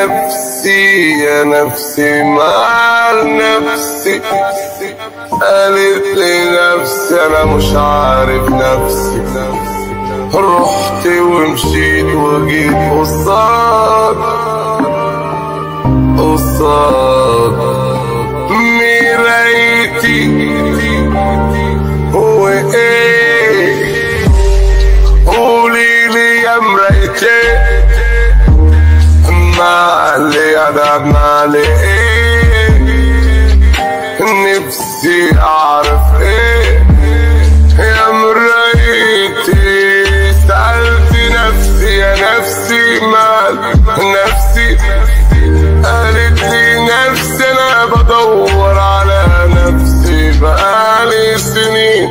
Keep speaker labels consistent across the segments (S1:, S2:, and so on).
S1: نفسي يا نفسي مع نفسي، قالت لي نفسي انا مش عارف نفسي. رحت ومشيت وجيت قصاد مرايتي. هو ايه قوليلي يا مرايتي، مالي انا مالي ايه، نفسي اعرف ايه يا مرايتي. سألت نفسي يا نفسي مال نفسي، قالت لي نفسي انا بدور على نفسي بقالي سنين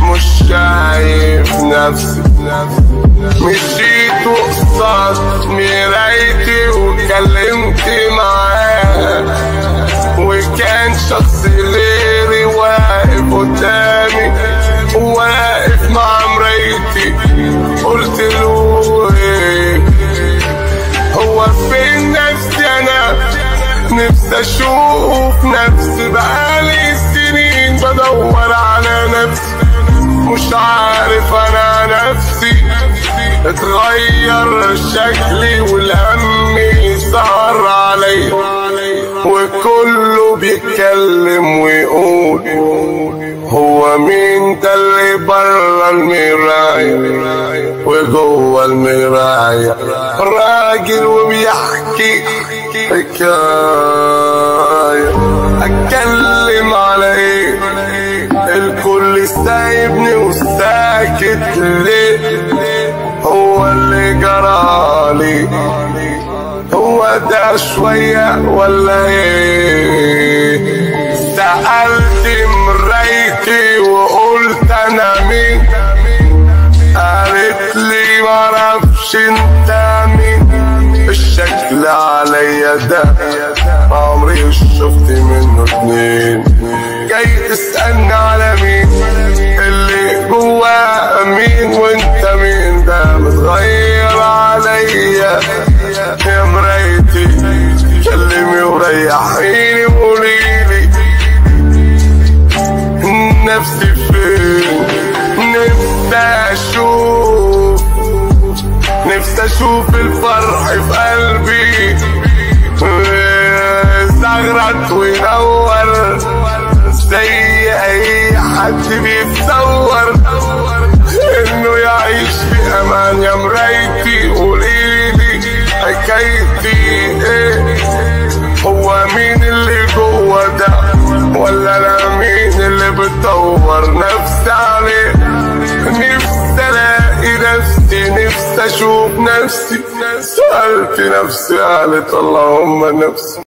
S1: مش شايف نفسي. مشيت وقصدت مرايتي وكلمت معاه، وكان شخص غيري واقف قدامي واقف مع مرايتي. قلت له ايه هو فين نفسي انا، نفسي اشوف نفسي بقالي سنين بدور على نفسي مش عارف انا نفسي. اتغير شكلي والهم يسهر علي، وكله بيتكلم ويقول هو مين ده اللي برا المراية وجوه المراية راجل وبيحكي حكاية. اتكلم على ايه الكل سايبني وساكت ليه، هو اللي جرالي هو ده شوية ولا ايه. سألت مرايتي وقلت انا مين، قالت لي معرفش انت مين. الشكل عليا ده عمري شفت منه اتنين، جاي تسألني على مين اللي جواه مين وانت مين. ده متغير عليا يا مرايتي، كلمي وريحيني وقوليلي نفسي فين. نفسي اشوف الفرح في قلبي زغرت وينور زي اي حد بيتصور انه يعيش في امان. يا مرايتي قوليلي حكايتي ايه، هو مين اللي جوه ده ولا انا مين اللي بدور نفسي عليه. نفسي الاقي نفسي، نفسي اشوف نفسي. سألت نفسي قالت اللهم نفسي.